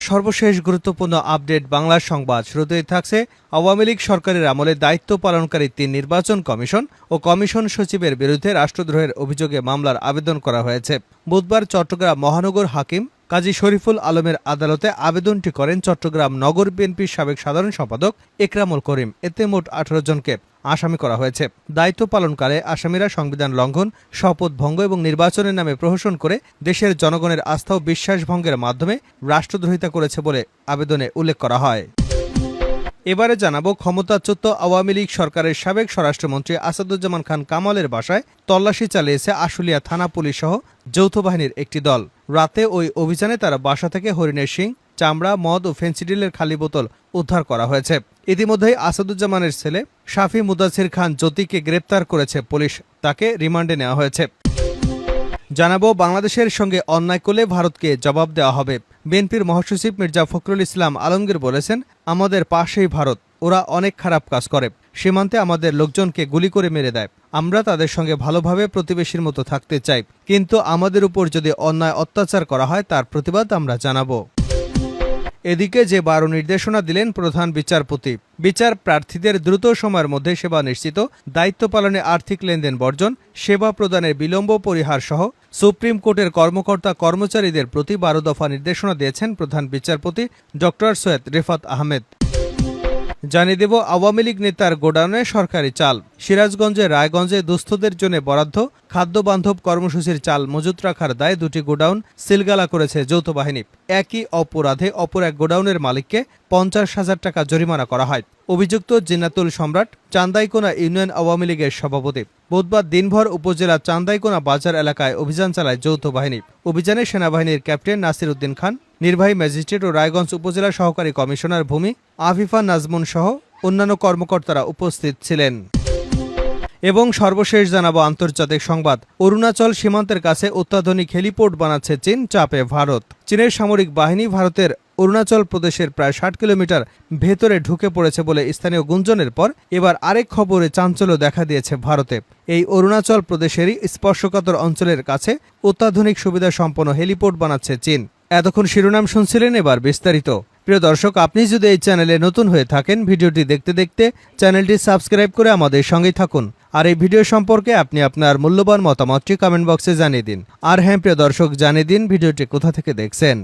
সর্বশেষ গুরুত্বপূর্ণ আপডেট বাংলা সংবাদ। শুরুতেই থাকছে আওয়ামী লীগ সরকারের আমলে দায়িত্ব পালনকারী ৩ নির্বাচন কমিশন ও কমিশন সচিবের বিরুদ্ধে রাষ্ট্রদ্রোহের অভিযোগে মামলার আবেদন করা হয়েছে। বুধবার চট্টগ্রাম মহানগর হাকিম কাজী শরীফুল আলমের আদালতে আবেদনটি করেন চট্টগ্রাম নগর বিএনপির সাবেক সাধারণ সম্পাদক একরামুল করিম। এতে মোট ১৮ জনকে আসামি করা হয়েছে। দায়িত্ব পালনকালে আসামিরা সংবিধান লঙ্ঘন, শপথ ভঙ্গ এবং নির্বাচনের নামে প্রহসন করে দেশের জনগণের আস্থা ও বিশ্বাস ভঙ্গের মাধ্যমে রাষ্ট্রদ্রোহিতা করেছে বলে আবেদনে উল্লেখ করা হয়। এবারে জানাবো, ক্ষমতাচ্যুত আওয়ামী লীগ সরকারের সাবেক স্বরাষ্ট্রমন্ত্রী আসাদুজ্জামান খান কামালের বাসায় তল্লাশি চালিয়েছে আশুলিয়া থানা পুলিশ সহ যৌথ বাহিনীর একটি দল। রাতে ওই অভিযানে তারা বাসা থেকে হরিণের শিং, চামড়া, মদ ও ফেন্সিডিলের খালি বোতল উদ্ধার করা হয়েছে। ইতিমধ্যেই আসাদুজ্জামানের ছেলে শাফি মুদাসির খান জ্যোতিকে গ্রেপ্তার করেছে পুলিশ। তাকে রিমান্ডে নেওয়া হয়েছে। জানাবো, বাংলাদেশের সঙ্গে অন্যায় করলে ভারতকে জবাব দেওয়া হবে। বিএনপির মহাসচিব মির্জা ফখরুল ইসলাম আলমগীর বলেছেন, আমাদের পাশেই ভারত, ওরা অনেক খারাপ কাজ করে, সীমান্তে আমাদের লোকজনকে গুলি করে মেরে দেয়। আমরা তাদের সঙ্গে ভালোভাবে প্রতিবেশীর মতো থাকতে চাই, কিন্তু আমাদের উপর যদি অন্যায় অত্যাচার করা হয় তার প্রতিবাদ আমরা জানাবো। এদিকে যে 12 নির্দেশনা দিলেন প্রধান বিচারপতি, বিচার প্রার্থীদের দ্রুত সময়ের মধ্যে সেবা নিশ্চিত, দায়িত্ব পালনে আর্থিক লেনদেন বর্জন, সেবা প্রদানের বিলম্ব পরিহার সহ সুপ্রিম কোর্টের কর্মকর্তা কর্মচারীদের প্রতি 12 দফা নির্দেশনা দিয়েছেন প্রধান বিচারপতি ড. সৈয়দ রেফাত আহমেদ। জানিয়ে দেব, আওয়ামী লীগ নেতার গোডাউনে সরকারি চাল। সিরাজগঞ্জে রায়গঞ্জে দুস্থদের জন্য বরাদ্দ খাদ্য বান্ধব কর্মসূচির চাল মজুত রাখার দায়ে 2টি গোডাউন সিলগালা করেছে যৌথ বাহিনী। একই অপরাধে অপর এক গোডাউনের মালিককে 50,000 টাকা জরিমানা করা হয়। অভিযুক্ত জিন্নাতুল সম্রাট চান্দাইকোনা ইউনিয়ন আওয়ামী লীগের সভাপতি। বুধবার দিনভর উপজেলা চান্দাইকোনা বাজার এলাকায় অভিযান চালায় যৌথ বাহিনী। অভিযানে সেনাবাহিনীর ক্যাপ্টেন নাসির উদ্দিন খান, নির্বাহী ম্যাজিস্ট্রেট ও রায়গঞ্জ উপজেলা সহকারী কমিশনার ভূমি আফিফা নাজমুন সহ অন্যান্য কর্মকর্তারা উপস্থিত ছিলেন। এবং সর্বশেষ জানাবো আন্তর্জাতিক সংবাদ। অরুণাচল সীমান্তের কাছে অত্যাধুনিক হেলিপোর্ট বানাচ্ছে চীন, চাপে ভারত। চীনের সামরিক বাহিনী ভারতের অরুণাচল প্রদেশের প্রায় 60 কিলোমিটার ভেতরে ঢুকে পড়েছে বলে স্থানীয় গুঞ্জনের পর এবার আরেক খবরে চাঞ্চল্য দেখা দিয়েছে ভারতে। এই অরুণাচল প্রদেশেরই স্পর্শকাতর অঞ্চলের কাছে অত্যাধুনিক সুবিধা সম্পন্ন হেলিপোর্ট বানাচ্ছে চীন। এতক্ষণ শিরোনাম শুনছিলেন, এবার বিস্তারিত। প্রিয় দর্শক, আপনি যদি এই চ্যানেলে নতুন হয়ে থাকেন, ভিডিওটি দেখতে দেখতে চ্যানেলটি সাবস্ক্রাইব করে আমাদের সঙ্গেই থাকুন। আর এই ভিডিও সম্পর্কে আপনি আপনার মূল্যবান মতামতটি কমেন্ট বক্সে জানিয়ে দিন। আর হ্যাঁ প্রিয় দর্শক, জানিয়ে দিন ভিডিওটি কোথা থেকে দেখছেন।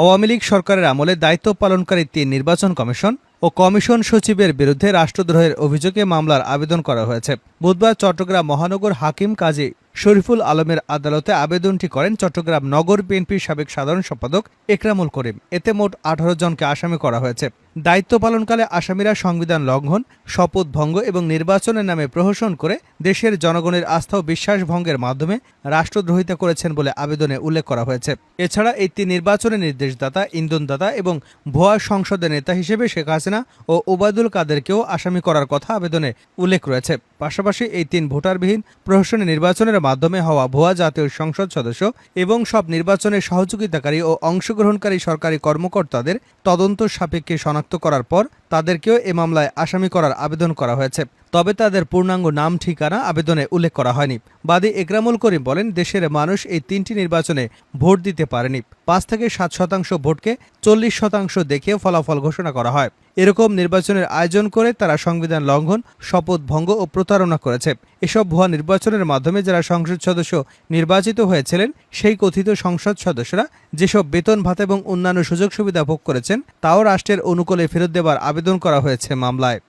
আওয়ামী লীগ সরকারের আমলে দায়িত্ব পালনকারী 3 নির্বাচন কমিশন ও কমিশন সচিবের বিরুদ্ধে রাষ্ট্রদ্রোহের অভিযোগে মামলার আবেদন করা হয়েছে। বুধবার চট্টগ্রাম মহানগর হাকিম কাজী শরীফুল আলমের আদালতে আবেদনটি করেন চট্টগ্রাম নগর বিএনপির সাবেক সাধারণ সম্পাদক একরামুল করিম। এতে মোট 18 জনকে আসামি করা হয়েছে। দায়িত্ব পালনকালে আসামিরা সংবিধান লঙ্ঘন, শপথ ভঙ্গ এবং নির্বাচনের নামে প্রহসন করে দেশের জনগণের আস্থা ও বিশ্বাস ভঙ্গের মাধ্যমে রাষ্ট্রদ্রোহিতা করেছেন বলে আবেদনে উল্লেখ করা হয়েছে। এছাড়া এই 3 নির্বাচনের নির্দেশদাতা, ইন্ধনদাতা এবং ভুয়া সংসদের নেতা হিসেবে শেখ হাসিনা ও ওবায়দুল কাদেরকেও আসামি করার কথা আবেদনে উল্লেখ রয়েছে। পাশাপাশি এই 3 ভোটারবিহীন প্রহসনী নির্বাচনের মাধ্যমে হওয়া ভুয়া জাতীয় সংসদ সদস্য এবং সব নির্বাচনে সহযোগিতাকারী ও অংশগ্রহণকারী সরকারি কর্মকর্তাদের তদন্ত সাপেক্ষে শনাক্ত করার পর তাদেরকেও এ মামলায় আসামি করার আবেদন করা হয়েছে। তবে তাদের পূর্ণাঙ্গ নাম ঠিকানা আবেদনে উল্লেখ করা হয়নি। বাদী একরামুল করিম বলেন, দেশের মানুষ এই 3টি নির্বাচনে ভোট দিতে পারেনি। 5 থেকে 7% ভোটকে 40% দেখে ফলাফল ঘোষণা করা হয়। এরকম নির্বাচনের আয়োজন করে তারা সংবিধান লঙ্ঘন, শপথ ভঙ্গ ও প্রতারণা করেছে। এসব ভুয়া নির্বাচনের মাধ্যমে যারা সংসদ সদস্য নির্বাচিত হয়েছিলেন, সেই কথিত সংসদ সদস্যরা যেসব বেতন ভাতা এবং অন্যান্য সুযোগ সুবিধা ভোগ করেছেন তাও রাষ্ট্রের অনুকূলে ফেরত দেবার আবেদন করা হয়েছে মামলায়।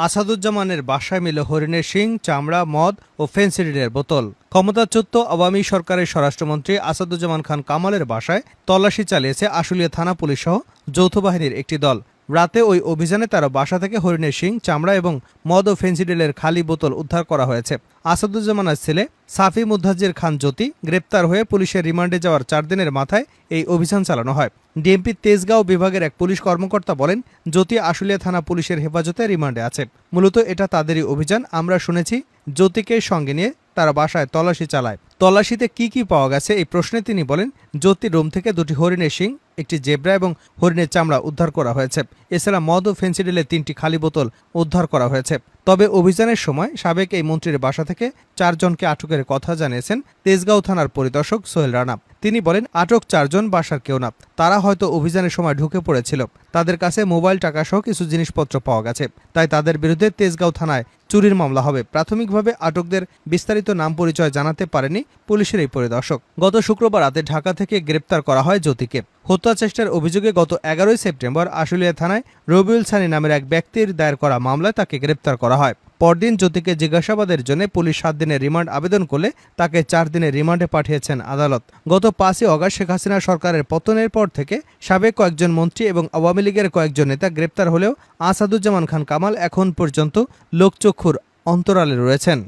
আসাদুজ্জামানের বাসায় মিল হরিণের শিং, চামড়া, মদ ও ফেন্সিডিলের বোতল। ক্ষমতাচ্যুত আওয়ামী সরকারের স্বরাষ্ট্রমন্ত্রী আসাদুজ্জামান খান কামালের বাসায় তল্লাশি চালিয়েছে আশুলিয়া থানা পুলিশ সহ যৌথ বাহিনীর একটি দল। রাতে ওই অভিযানে তারা বাসা থেকে হরিণের শিং, চামড়া এবং মদ ও ফেন্সিডিলের খালি বোতল উদ্ধার করা হয়েছে। আসাদুজ্জামানের ছেলে শাফি মুদাসির খান জ্যোতি গ্রেপ্তার হয়ে পুলিশের রিমান্ডে যাওয়ার 4 দিনের মাথায় এই অভিযান চালানো হয়। ডিএমপি তেজগাঁও বিভাগের এক পুলিশ কর্মকর্তা বলেন, জ্যোতি আশুলিয়া থানা পুলিশের হেফাজতে রিমান্ডে আছে। মূলত এটা তাদেরই অভিযান। আমরা শুনেছি জ্যোতিকে সঙ্গে নিয়ে তারা বাসায় তল্লাশি চালায়। তল্লাশিতে কি কি পাওয়া গেছে এই প্রশ্নে তিনি বলেন, জ্যোতির রুম থেকে 2টি হরিণের শিং, একটি জেব্রা এবং হরিণের চামড়া উদ্ধার করা হয়েছে। এছাড়া মদ ও ফেন্সিডিলের 3টি খালি বোতল উদ্ধার করা হয়েছে। তবে অভিযানের সময় সাবেক এই মন্ত্রীর বাসা থেকে 4 জনকে আটকের কথা জানিয়েছেন তেজগাঁও থানার পরিদর্শক সোহেল রানা। তিনি বলেন, আটক 4 জন বাসার কেউ না, তারা হয়তো অভিযানের সময় ঢুকে পড়েছিল। তাদের কাছে মোবাইল, টাকা সহ কিছু জিনিসপত্র পাওয়া গেছে, তাই তাদের বিরুদ্ধে তেজগাঁও থানায় চুরির মামলা হবে। প্রাথমিকভাবে আটকদের বিস্তারিত নাম পরিচয় জানাতে পারেনি পুলিশের এই পরিদর্শক। গত শুক্রবার রাতে ঢাকা থেকে গ্রেপ্তার করা হয় জ্যোতিকে। হত্যা চেষ্টার অভিযোগে গত 11 সেপ্টেম্বর আশুলিয়া থানায় রবিউল সানি নামের এক ব্যক্তির দায়ের করা মামলায় তাকে গ্রেপ্তার করা হয়। পরদিন জ্যোতিকে জিজ্ঞাসাবাদের জন্য পুলিশ 7 দিনের রিমান্ড আবেদন করলে তাকে 4 দিনের রিমান্ডে পাঠিয়েছেন আদালত। গত 5 অগাস্ট শেখ হাসিনা সরকারের পতনের পর থেকে সাবেক কয়েকজন মন্ত্রী এবং আওয়ামী লীগের কয়েকজন নেতা গ্রেপ্তার হলেও আসাদুজ্জামান খান কামাল এখন পর্যন্ত লোকচক্ষুর অন্তরালে রয়েছেন।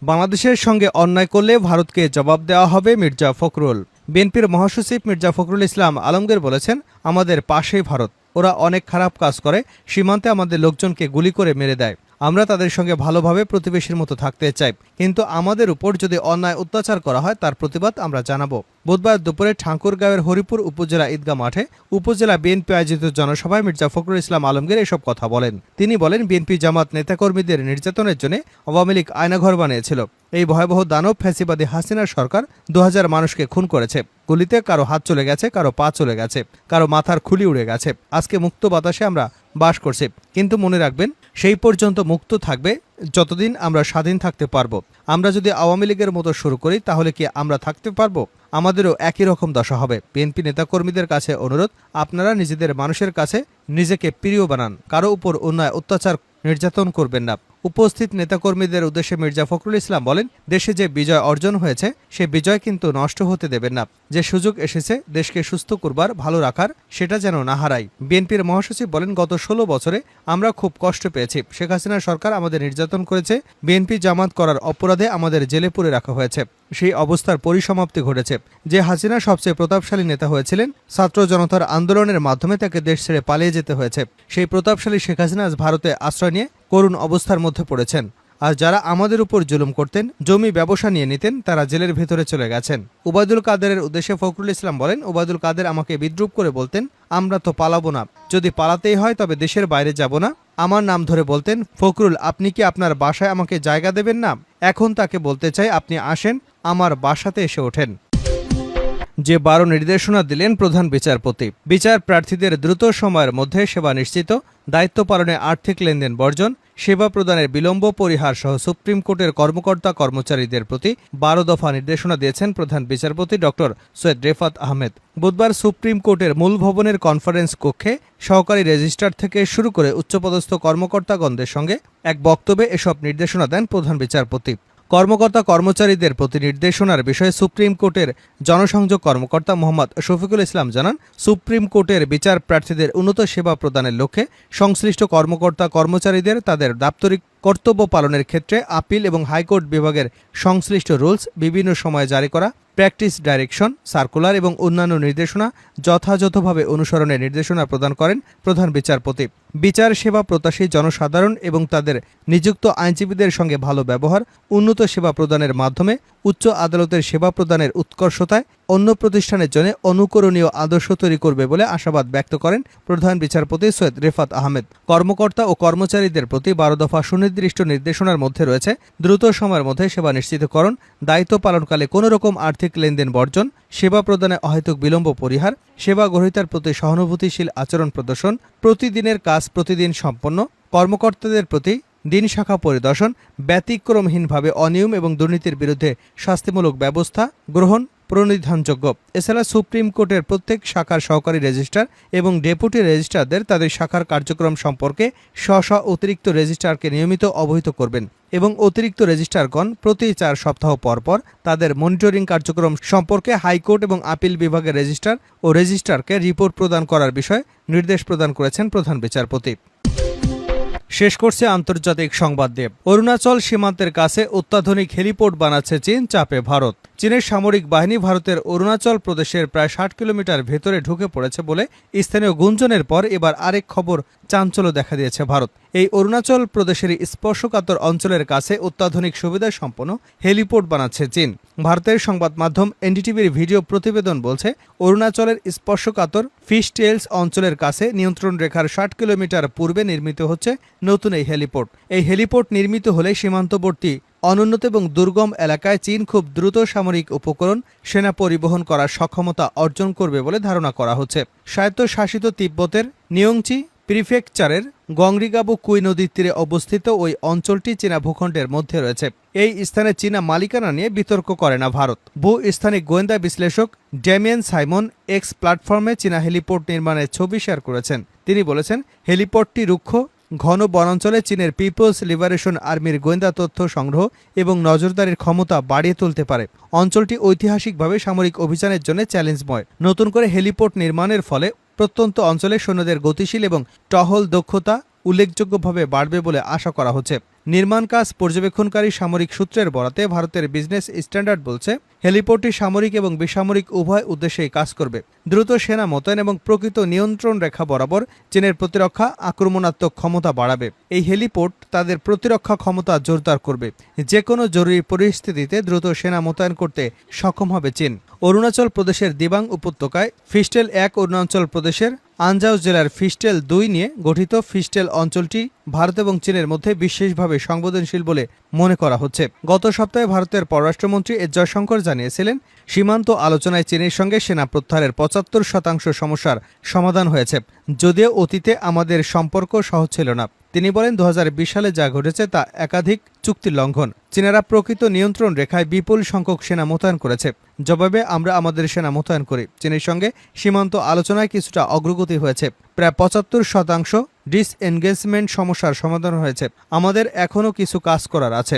বাংলাদেশের সঙ্গে অন্যায় করলে ভারতকে জবাব দেওয়া হবে, মির্জা ফখরুল। বিএনপির মহাসচিব মির্জা ফখরুল ইসলাম আলমগীর বলেছেন, আমাদের পাশেই ভারত, ওরা অনেক খারাপ কাজ করে, সীমান্তে আমাদের লোকজনকে গুলি করে মেরে দেয়। আমরা তাদের সঙ্গে ভালোভাবে প্রতিবেশীর মতো থাকতে চাই, কিন্তু আমাদের উপর যদি অন্যায় অত্যাচার করা হয় তার প্রতিবাদ আমরা জানাবো। বুধবার দুপুরে ঠাকুরগাঁওয়ের হরিপুর উপজেলা ঈদগাহ মাঠে উপজেলা বিএনপি আয়োজিত জনসভায় মির্জা ফখরুল ইসলাম আলমগীর এসব কথা বলেন। তিনি বলেন, বিএনপি জামাত নেতাকর্মীদের নির্যাতনের জন্য আওয়ামী লীগ আয়নাঘর বানিয়েছিল। এই ভয়াবহ দানব ফ্যাসিবাদী হাসিনার সরকার 2000 মানুষকে খুন করেছে। গুলিতে কারো হাত চলে গেছে, কারো পা চলে গেছে, কারো মাথার খুলি উড়ে গেছে। আজকে মুক্ত বাতাসে আমরা বাস করছি, কিন্তু মনে রাখবেন, সেই পর্যন্ত মুক্ত থাকবে যতদিন আমরা স্বাধীন থাকতে পারবো। আমরা যদি আওয়ামী লীগের মতো শুরু করি তাহলে কি আমরা থাকতে পারবো? আমাদেরও একই রকম দশা হবে। বিএনপি নেতাকর্মীদের কাছে অনুরোধ, আপনারা নিজেদের মানুষের কাছে নিজেকে প্রিয় বানান, কারো উপর অন্যায় অত্যাচার নির্যাতন করবেন না। উপস্থিত নেতাকর্মীদের উদ্দেশ্যে মির্জা ফখরুল ইসলাম বলেন, দেশে যে বিজয় অর্জন হয়েছে সে বিজয় কিন্তু নষ্ট হতে দেবেন না। যে সুযোগ এসেছে দেশকে সুস্থ করবার, ভালো রাখার, সেটা যেন না হারাই। বিএনপির মহাসচিব বলেন, গত 16 বছরে আমরা খুব কষ্ট পেয়েছি। শেখ হাসিনা সরকার আমাদের নির্যাতন করেছে। বিএনপি জামাত করার অপরাধে আমাদের জেলে পুরে রাখা হয়েছে। সেই অবস্থার পরিসমাপ্তি ঘটেছে। যে হাসিনা সবচেয়ে প্রতাপশালী নেতা হয়েছিলেন, ছাত্র জনতার আন্দোলনের মাধ্যমে তাকে দেশ ছেড়ে পালিয়ে যেতে হয়েছে। সেই প্রতাপশালী শেখ হাসিনা আজ ভারতে আশ্রয় নিয়ে করুণ অবস্থার মধ্যে পড়েছেন। আর যারা আমাদের উপর জুলুম করতেন, জমি ব্যবসা নিয়ে নিতেন, তারা জেলের ভেতরে চলে গেছেন। ওবায়দুল কাদেরের উদ্দেশ্যে ফখরুল ইসলাম বলেন, ওবায়দুল কাদের আমাকে বিদ্রুপ করে বলতেন, আমরা তো পালাবো না, যদি পালাতেই হয় তবে দেশের বাইরে যাব না। আমার নাম ধরে বলতেন, ফখরুল আপনি কি আপনার বাসায় আমাকে জায়গা দেবেন না? এখন তাকে বলতে চাই, আপনি আসেন, আমার বাসাতে এসে ওঠেন। যে 12 নির্দেশনা দিলেন প্রধান বিচারপতি। বিচার প্রার্থীদের দ্রুত সময়ের মধ্যে সেবা নিশ্চিত, দায়িত্ব পালনে আর্থিক লেনদেন বর্জন, সেবা প্রদানের বিলম্ব পরিহার সহ সুপ্রিম কোর্টের কর্মকর্তা কর্মচারীদের প্রতি 12 দফা নির্দেশনা দিয়েছেন প্রধান বিচারপতি ডক্টর সৈয়দ রেফাত আহমেদ। বুধবার সুপ্রিম কোর্টের মূল ভবনের কনফারেন্স কক্ষে সহকারী রেজিস্ট্রার থেকে শুরু করে উচ্চপদস্থ কর্মকর্তাগণদের সঙ্গে এক বক্তব্যে এসব নির্দেশনা দেন প্রধান বিচারপতি। কর্মকর্তা কর্মচারীদের প্রতি নির্দেশনার বিষয়ে সুপ্রিম কোর্টের জনসংযোগ কর্মকর্তা মোহাম্মদ শফিকুল ইসলাম জানান, সুপ্রিম কোর্টের বিচার প্রার্থীদের উন্নত সেবা প্রদানের লক্ষ্যে সংশ্লিষ্ট কর্মকর্তা কর্মচারীদের তাদের দাপ্তরিক কর্তব্য পালনের ক্ষেত্রে আপিল এবং হাইকোর্ট বিভাগের সংশ্লিষ্ট রুলস, বিভিন্ন সময়ে জারি করা প্র্যাকটিস ডাইরেকশন, সার্কুলার এবং অন্যান্য নির্দেশনা যথাযথভাবে অনুসরণের নির্দেশনা প্রদান করেন প্রধান বিচারপতি। বিচার সেবা প্রত্যাশী জনসাধারণ এবং তাদের নিযুক্ত আইনজীবীদের সঙ্গে ভালো ব্যবহার, উন্নত সেবা প্রদানের মাধ্যমে উচ্চ আদালতের সেবা প্রদানের উৎকর্ষতায় অন্য প্রতিষ্ঠানের জন্য অনুকরণীয় আদর্শ তৈরি করবে বলে আশাবাদ ব্যক্ত করেন প্রধান বিচারপতি সৈয়দ রেফাত আহমেদ। কর্মকর্তা ও কর্মচারীদের প্রতি 12 দফা সুনির্দিষ্ট নির্দেশনার মধ্যে রয়েছে দ্রুত সময়ের মধ্যে সেবা নিশ্চিতকরণ, দায়িত্ব পালনকালে কোনো রকম আর্থিক লেনদেন বর্জন, সেবা প্রদানে অহেতুক বিলম্ব পরিহার, সেবা গ্রহীতার প্রতি সহানুভূতিশীল আচরণ প্রদর্শন, প্রতিদিনের কাজ প্রতিদিন সম্পন্ন, কর্মকর্তাদের প্রতি দিন শাখা পরিদর্শন, ব্যতিক্রমহীনভাবে অনিয়ম এবং দুর্নীতির বিরুদ্ধে শাস্তিমূলক ব্যবস্থা গ্রহণ প্রণিধানযোগ্য। এছাড়া সুপ্রিম কোর্টের প্রত্যেক শাখার সহকারী রেজিস্ট্রার এবং ডেপুটি রেজিস্ট্রারদের তাদের শাখার কার্যক্রম সম্পর্কে স্ব অতিরিক্ত রেজিস্ট্রারকে নিয়মিত অবহিত করবেন এবং অতিরিক্ত রেজিস্ট্রারগণ প্রতি 4 সপ্তাহ পর পর তাদের মনিটরিং কার্যক্রম সম্পর্কে হাইকোর্ট এবং আপিল বিভাগের রেজিস্ট্রার ও রেজিস্ট্রারকে রিপোর্ট প্রদান করার বিষয়ে নির্দেশ প্রদান করেছেন প্রধান বিচারপতি। শেষ করছে আন্তর্জাতিক সংবাদ দিয়ে। অরুণাচল সীমান্তের কাছে অত্যাধুনিক হেলিপোর্ট বানাচ্ছে চীন, চাপে ভারত। চীনের সামরিক বাহিনী ভারতের অরুণাচল প্রদেশের প্রায় ৬০ কিলোমিটার ভেতরে ঢুকে পড়েছে বলে স্থানীয় গুঞ্জনের পর এবার আরেক খবর চাঞ্চল্য দেখা দিয়েছে ভারত। এই অরুণাচল প্রদেশের স্পর্শকাতর অঞ্চলের কাছে অত্যাধুনিক সুবিধা সম্পন্ন হেলিপোর্ট বানাচ্ছে চীন। ভারতের সংবাদ মাধ্যম এনডিটিভির ভিডিও প্রতিবেদন বলছে, অরুণাচলের স্পর্শকাতর ফিশটেলস অঞ্চলের কাছে নিয়ন্ত্রণ রেখার ৬০ কিলোমিটার পূর্বে নির্মিত হচ্ছে নতুন এই হেলিপোর্ট। এই হেলিপোর্ট নির্মিত হলে সীমান্তবর্তী অনুন্নত এবং দুর্গম এলাকায় চীন খুব দ্রুত সামরিক উপকরণ সেনা পরিবহন করার সক্ষমতা অর্জন করবে বলে ধারণা করা হচ্ছে। স্বায়ত্তশাসিত তিব্বতের নিয়ংচি প্রিফেকচারের গংরিগাবু কুই নদীর তীরে অবস্থিত ওই অঞ্চলটি চীনা ভূখণ্ডের মধ্যে রয়েছে। এই স্থানে চীনা মালিকানা নিয়ে বিতর্ক করে না ভারত। ভূস্থানিক গোয়েন্দা বিশ্লেষক ড্যামিয়েন সাইমন এক্স প্ল্যাটফর্মে চীনা হেলিপোর্ট নির্মাণের ছবি শেয়ার করেছেন। তিনি বলেছেন, হেলিপোর্টটি রুক্ষ ঘন বনাঞ্চলে চীনের পিপলস লিবারেশন আর্মির গোয়েন্দা তথ্য সংগ্রহ এবং নজরদারির ক্ষমতা বাড়িয়ে তুলতে পারে। অঞ্চলটি ঐতিহাসিকভাবে সামরিক অভিযানের জন্য চ্যালেঞ্জময়। নতুন করে হেলিপোর্ট নির্মাণের ফলে প্রত্যন্ত অঞ্চলে সৈন্যদের গতিশীল এবং টহল দক্ষতা উল্লেখযোগ্যভাবে বাড়বে বলে আশা করা হচ্ছে। নির্মাণ কাজ পর্যবেক্ষণকারী সামরিক সূত্রের বরাতে ভারতের বিজনেস স্ট্যান্ডার্ড বলছে, হেলিপোর্টটি সামরিক এবং বেসামরিক উভয় উদ্দেশ্যেই কাজ করবে। দ্রুত সেনা মোতায়েন এবং প্রকৃত নিয়ন্ত্রণ রেখা বরাবর চীনের প্রতিরক্ষা আক্রমণাত্মক ক্ষমতা বাড়াবে। এই হেলিপোর্ট তাদের প্রতিরক্ষা ক্ষমতা জোরদার করবে। যে কোনো জরুরি পরিস্থিতিতে দ্রুত সেনা মোতায়েন করতে সক্ষম হবে চীন। অরুণাচল প্রদেশের দিবাং উপত্যকায় ফিশটেল ১ অরুণাচল প্রদেশের আনজাও জেলার ফিশটেল ২ নিয়ে গঠিত ফিশটেল অঞ্চলটি ভারত এবং চীনের মধ্যে বিশেষভাবে সংবেদনশীল বলে মনে করা হচ্ছে। গত সপ্তাহে ভারতের পররাষ্ট্রমন্ত্রী এস জয়শঙ্কর জানিয়েছিলেন, সীমান্ত আলোচনায় চীনের সঙ্গে সেনা প্রত্যাহারের ৭৫% সমস্যার সমাধান হয়েছে, যদিও অতীতে আমাদের সম্পর্ক সহজ ছিল না। তিনি বলেন, ২০২০ সালে যা ঘটেছে তা একাধিক চুক্তি লঙ্ঘন। চীনারা প্রকৃত নিয়ন্ত্রণ রেখায় বিপুল সংখ্যক সেনা মোতায়েন করেছে। জবাবে আমরা আমাদের সেনা মোতায়েন করি। চীনের সঙ্গে সীমান্ত আলোচনায় কিছুটা অগ্রগতি হয়েছে। প্রায় ৭৫% ডিসএনগেজমেন্ট সমস্যার সমাধান হয়েছে। আমাদের এখনও কিছু কাজ করার আছে।